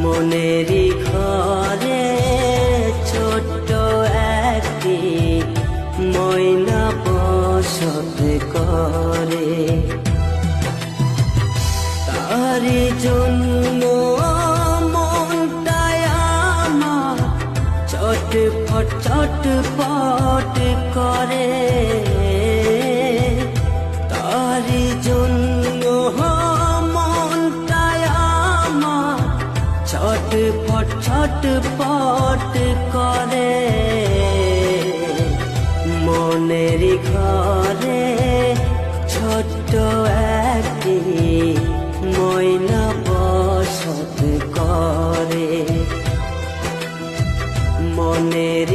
মনেরই ঘরে ছোট্ট একটি ময়না বসত করে। তারি জন্য মনটায় আমার চটপট চটপট করে। তারি জন্য মনটায় আমার ছটপট ছটপট করে। মনের ঘরে ছোট্ট একটি ময়না বসত করে। মনের